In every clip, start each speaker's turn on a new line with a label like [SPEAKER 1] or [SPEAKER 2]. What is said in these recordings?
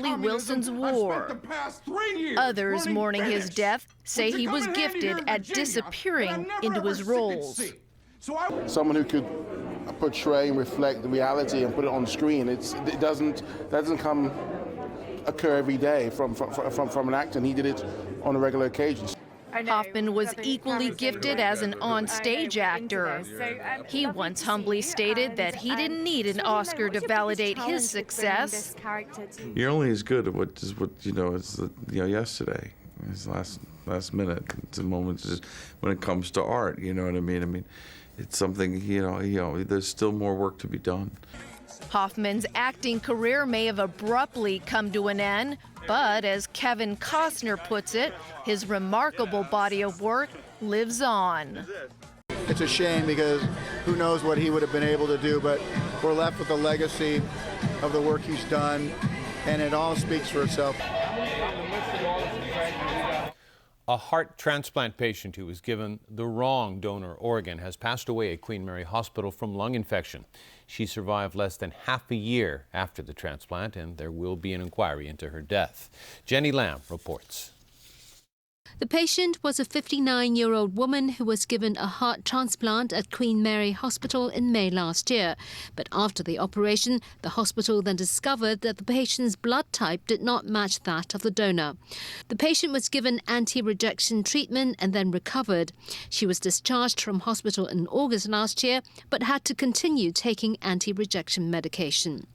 [SPEAKER 1] Wilson's war. Others mourning his death say he was gifted at disappearing into his roles.
[SPEAKER 2] Someone who could portray and reflect the reality and put it on screen, that doesn't occur every day from an actor, and he did it on a regular occasion.
[SPEAKER 1] Hoffman was equally gifted as an on-stage actor. He once humbly stated that he didn't need an Oscar to validate his success.
[SPEAKER 3] You're only as good at what yesterday, his last minute. It's a moment just when it comes to art. You know what I mean? I mean, it's something. There's still more work to be done.
[SPEAKER 1] Hoffman's acting career may have abruptly come to an end, but as Kevin Costner puts it, his remarkable body of work lives on.
[SPEAKER 4] It's a shame because who knows what he would have been able to do, but we're left with the legacy of the work he's done, and it all speaks for itself.
[SPEAKER 5] A heart transplant patient who was given the wrong donor organ has passed away at Queen Mary Hospital from lung infection. She survived less than half a year after the transplant, and there will be an inquiry into her death. Jenny Lamb reports.
[SPEAKER 6] The patient was a 59-year-old woman who was given a heart transplant at Queen Mary Hospital in May last year. But after the operation, the hospital then discovered that the patient's blood type did not match that of the donor. The patient was given anti-rejection treatment and then recovered. She was discharged from hospital in August last year, but had to continue taking anti-rejection medication.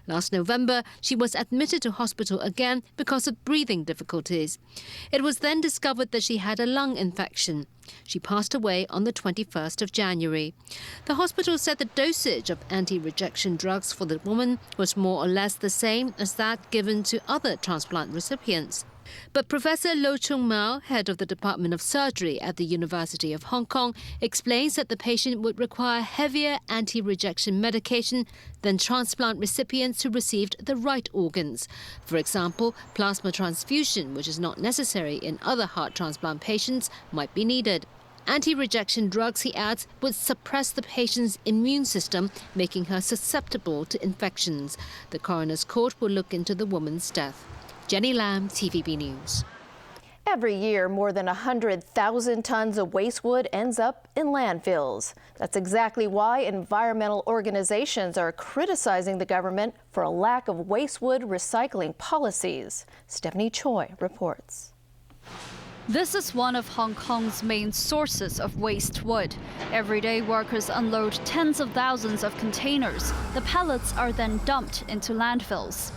[SPEAKER 6] Last November, she was admitted to hospital again because of breathing difficulties. It was then discovered that she had a lung infection. She passed away on the 21st of January. The hospital said the dosage of anti-rejection drugs for the woman was more or less the same as that given to other transplant recipients. But Professor Lo Chung Mao, head of the Department of Surgery at the University of Hong Kong, explains that the patient would require heavier anti-rejection medication than transplant recipients who received the right organs. For example, plasma transfusion, which is not necessary in other heart transplant patients, might be needed. Anti-rejection drugs, he adds, would suppress the patient's immune system, making her susceptible to infections. The coroner's court will look into the woman's death. Jenny Lamb, TVB News.
[SPEAKER 7] Every year, more than 100,000 tons of waste wood ends up in landfills. That's exactly why environmental organizations are criticizing the government for a lack of waste wood recycling policies. Stephanie Choi reports.
[SPEAKER 8] This is one of Hong Kong's main sources of waste wood. Every day, workers unload tens of thousands of containers. The pallets are then dumped into landfills.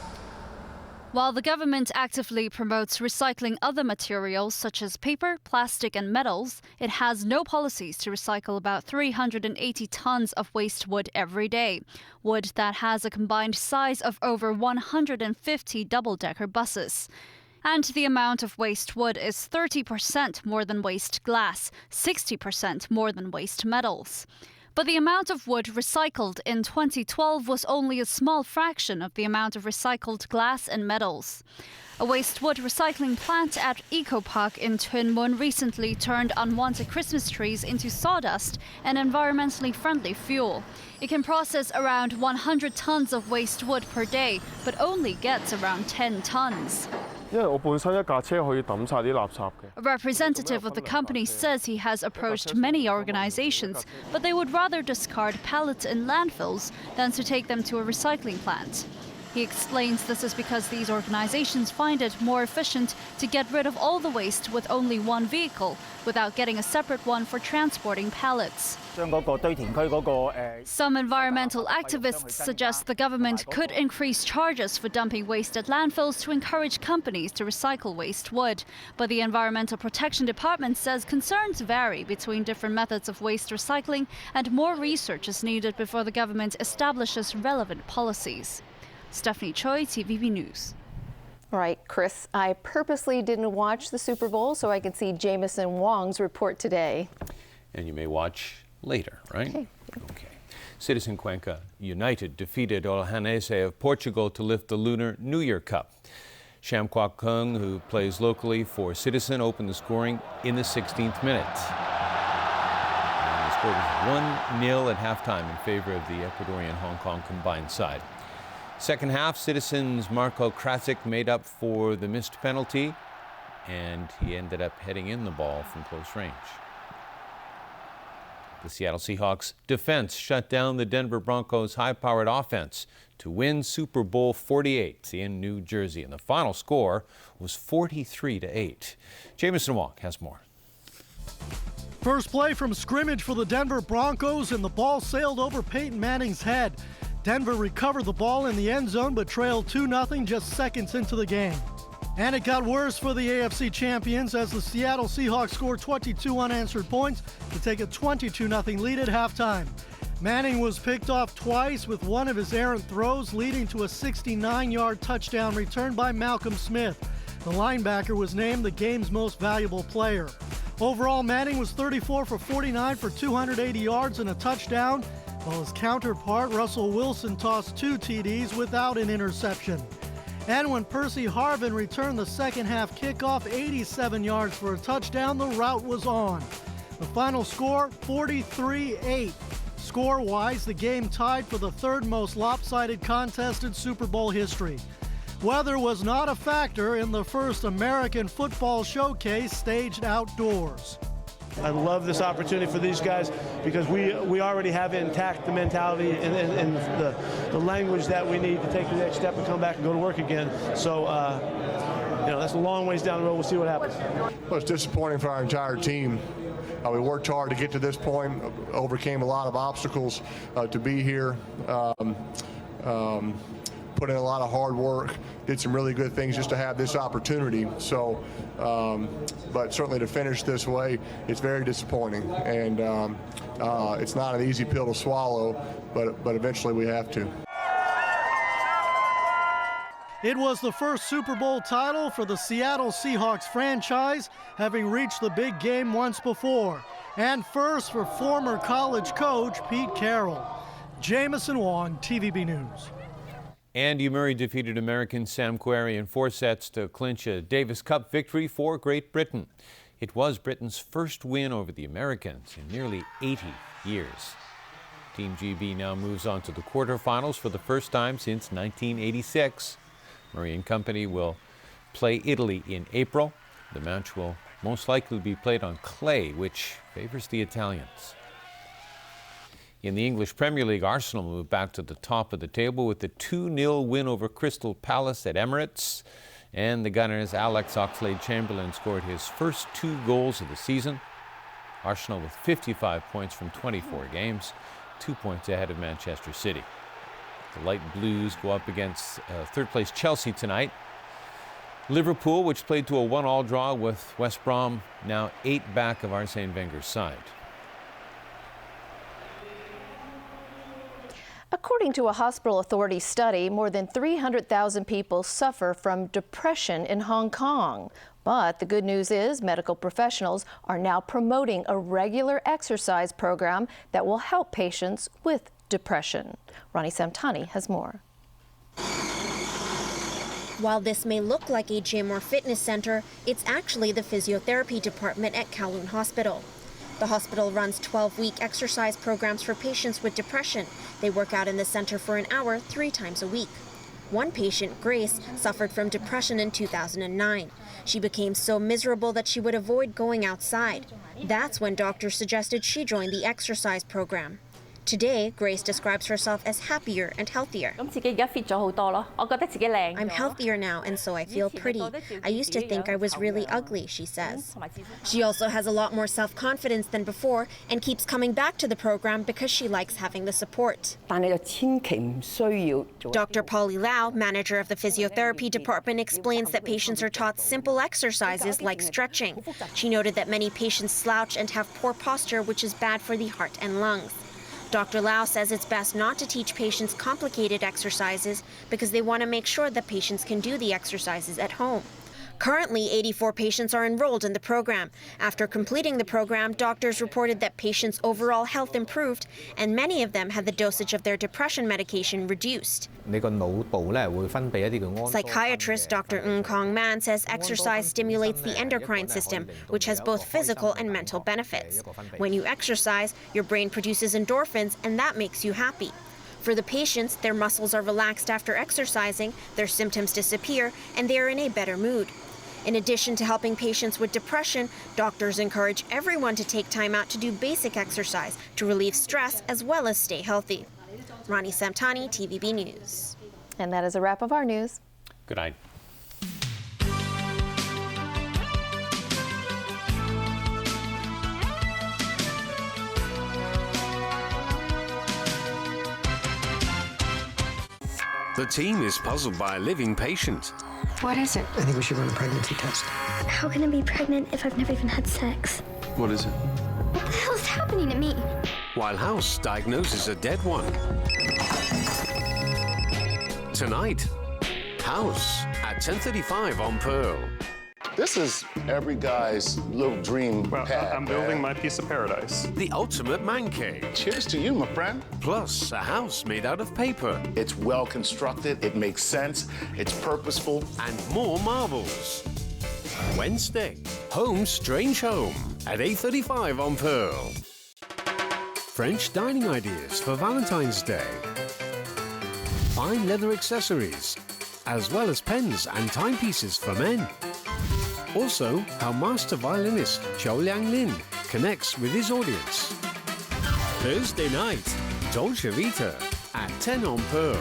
[SPEAKER 8] While the government actively promotes recycling other materials such as paper, plastic and metals, it has no policies to recycle about 380 tons of waste wood every day, wood that has a combined size of over 150 double-decker buses. And the amount of waste wood is 30% more than waste glass, 60% more than waste metals. But the amount of wood recycled in 2012 was only a small fraction of the amount of recycled glass and metals. A waste wood recycling plant at Eco Park in Tuen Mun recently turned unwanted Christmas trees into sawdust and environmentally friendly fuel. It can process around 100 tons of waste wood per day, but only gets around 10 tons. A representative of the company says he has approached many organizations, but they would rather discard pallets in landfills than to take them to a recycling plant. He explains this is because these organizations find it more efficient to get rid of all the waste with only one vehicle, without getting a separate one for transporting pallets. Some environmental activists suggest the government could increase charges for dumping waste at landfills to encourage companies to recycle waste wood. But the Environmental Protection Department says concerns vary between different methods of waste recycling, and more research is needed before the government establishes relevant policies. Stephanie Choi, TVB News.
[SPEAKER 7] All right, Chris, I purposely didn't watch the Super Bowl so I could see Jameson Wong's report today.
[SPEAKER 5] And you may watch later, right?
[SPEAKER 7] Okay.
[SPEAKER 5] Citizen Cuenca United defeated Olhanense of Portugal to lift the Lunar New Year Cup. Sham Kwok Kung, who plays locally for Citizen, opened the scoring in the 16th minute. And the score was 1-0 at halftime in favor of the Ecuadorian-Hong Kong combined side. Second half, Citizens' Marco Krasic made up for the missed penalty, and he ended up heading in the ball from close range. The Seattle Seahawks defense shut down the Denver Broncos' high-powered offense to win Super Bowl 48 in New Jersey, and the final score was 43-8. Jameson Wong has more.
[SPEAKER 9] First play from scrimmage for the Denver Broncos, and the ball sailed over Peyton Manning's head. Denver recovered the ball in the end zone but trailed 2-0 just seconds into the game. And it got worse for the AFC champions as the Seattle Seahawks scored 22 unanswered points to take a 22-0 lead at halftime. Manning was picked off twice with one of his errant throws leading to a 69-yard touchdown return by Malcolm Smith. The linebacker was named the game's most valuable player. Overall, Manning was 34 for 49 for 280 yards and a touchdown, while his counterpart Russell Wilson tossed 2 TDs without an interception. And when Percy Harvin returned the second half kickoff 87 yards for a touchdown, the rout was on. The final score, 43-8. Score-wise, the game tied for the third most lopsided contest in Super Bowl history. Weather was not a factor in the first American football showcase staged outdoors.
[SPEAKER 10] I love this opportunity for these guys because we already have intact the mentality and the language that we need to take the next step and come back and go to work again. So, that's a long ways down the road. We'll see what happens.
[SPEAKER 11] Well, it's disappointing for our entire team. We worked hard to get to this point, overcame a lot of obstacles to be here, put in a lot of hard work, did some really good things just to have this opportunity. So, but certainly to finish this way, it's very disappointing. And it's not an easy pill to swallow, but eventually we have to.
[SPEAKER 9] It was the first Super Bowl title for the Seattle Seahawks franchise, having reached the big game once before. And first for former college coach Pete Carroll. Jameson Wong, TVB News.
[SPEAKER 5] Andy Murray defeated American Sam Querrey in 4 sets to clinch a Davis Cup victory for Great Britain. It was Britain's first win over the Americans in nearly 80 years. Team GB now moves on to the quarterfinals for the first time since 1986. Murray and company will play Italy in April. The match will most likely be played on clay, which favors the Italians. In the English Premier League, Arsenal moved back to the top of the table with a 2-0 win over Crystal Palace at Emirates. And the Gunners' Alex Oxlade-Chamberlain scored his first 2 goals of the season. Arsenal with 55 points from 24 games, 2 points ahead of Manchester City. The Light Blues go up against third-place Chelsea tonight. Liverpool, which played to a 1-1 draw with West Brom, now 8 back of Arsene Wenger's side.
[SPEAKER 7] According to a hospital authority study, more than 300,000 people suffer from depression in Hong Kong. But the good news is medical professionals are now promoting a regular exercise program that will help patients with depression. Ronnie Samtani has more.
[SPEAKER 12] While this may look like a gym or fitness center, it's actually the physiotherapy department at Kowloon Hospital. The hospital runs 12-week exercise programs for patients with depression. They work out in the center for an hour 3 times a week. One patient, Grace, suffered from depression in 2009. She became so miserable that she would avoid going outside. That's when doctors suggested she join the exercise program. Today, Grace describes herself as happier and healthier. I'm healthier now, and so I feel pretty. I used to think I was really ugly, she says. She also has a lot more self-confidence than before and keeps coming back to the program because she likes having the support. Dr. Polly Lau, manager of the physiotherapy department, explains that patients are taught simple exercises like stretching. She noted that many patients slouch and have poor posture, which is bad for the heart and lungs. Dr. Lau says it's best not to teach patients complicated exercises because they want to make sure that patients can do the exercises at home. Currently, 84 patients are enrolled in the program. After completing the program, doctors reported that patients' overall health improved, and many of them had the dosage of their depression medication reduced. Psychiatrist Dr. Ng Kong Man says exercise stimulates the endocrine system, which has both physical and mental benefits. When you exercise, your brain produces endorphins, and that makes you happy. For the patients, their muscles are relaxed after exercising, their symptoms disappear, and they are in a better mood. In addition to helping patients with depression, doctors encourage everyone to take time out to do basic exercise to relieve stress as well as stay healthy. Ronnie Samtani, TVB News.
[SPEAKER 7] And that is a wrap of our news.
[SPEAKER 5] Good night.
[SPEAKER 13] The team is puzzled by a living patient.
[SPEAKER 14] What is it?
[SPEAKER 15] I think we should run a pregnancy test.
[SPEAKER 14] How can I be pregnant if I've never even had sex?
[SPEAKER 3] What is it?
[SPEAKER 14] What the hell is happening to me?
[SPEAKER 13] While House diagnoses a dead one. Tonight, House at 10:35 on Pearl.
[SPEAKER 2] This is every guy's little dream pad.
[SPEAKER 16] I'm building my piece of paradise.
[SPEAKER 13] The ultimate man cave.
[SPEAKER 2] Cheers to you, my friend.
[SPEAKER 13] Plus, a house made out of paper.
[SPEAKER 2] It's well constructed, it makes sense, it's purposeful.
[SPEAKER 13] And more marbles. Wednesday, Home Strange Home at 8:35 on Pearl. French dining ideas for Valentine's Day. Fine leather accessories, as well as pens and timepieces for men. Also, how master violinist Zhou Lianglin connects with his audience. Thursday night, Dolce Vita at 10 on Pearl.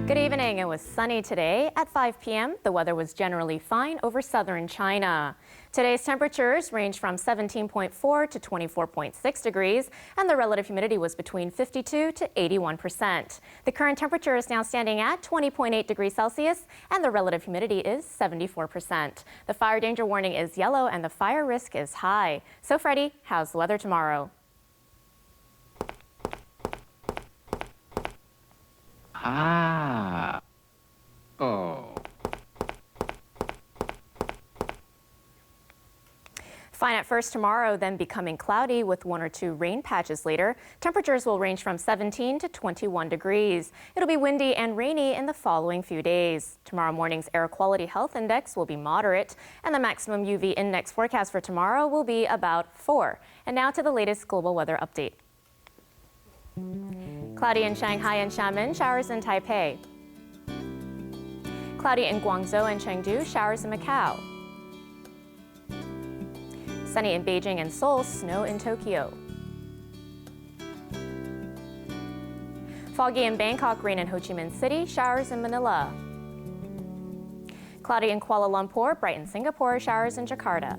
[SPEAKER 17] Good evening. It was sunny today. At 5 p.m., the weather was generally fine over southern China. Today's temperatures range from 17.4 to 24.6 degrees, and the relative humidity was between 52 to 81%. The current temperature is now standing at 20.8 degrees Celsius, and the relative humidity is 74%. The fire danger warning is yellow, and the fire risk is high. So, Freddie, how's the weather tomorrow? Fine at first tomorrow, then becoming cloudy with 1 or 2 rain patches later. Temperatures will range from 17 to 21 degrees. It'll be windy and rainy in the following few days. Tomorrow morning's air quality health index will be moderate, and the maximum UV index forecast for tomorrow will be about 4. And now to the latest global weather update. Cloudy in Shanghai and Xiamen, showers in Taipei. Cloudy in Guangzhou and Chengdu, showers in Macau. Sunny in Beijing and Seoul, snow in Tokyo. Foggy in Bangkok, rain in Ho Chi Minh City, showers in Manila. Cloudy in Kuala Lumpur, bright in Singapore, showers in Jakarta.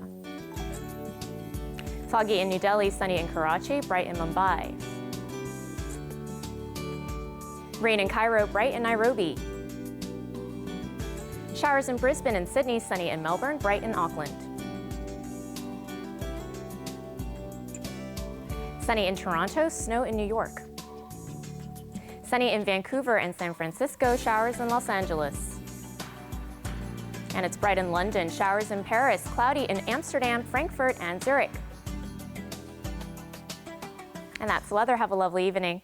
[SPEAKER 17] Foggy in New Delhi, sunny in Karachi, bright in Mumbai. Rain in Cairo, bright in Nairobi. Showers in Brisbane and Sydney, sunny in Melbourne, bright in Auckland. Sunny in Toronto, snow in New York. Sunny in Vancouver and San Francisco, showers in Los Angeles. And it's bright in London, showers in Paris, cloudy in Amsterdam, Frankfurt, and Zurich. And that's the weather. Have a lovely evening.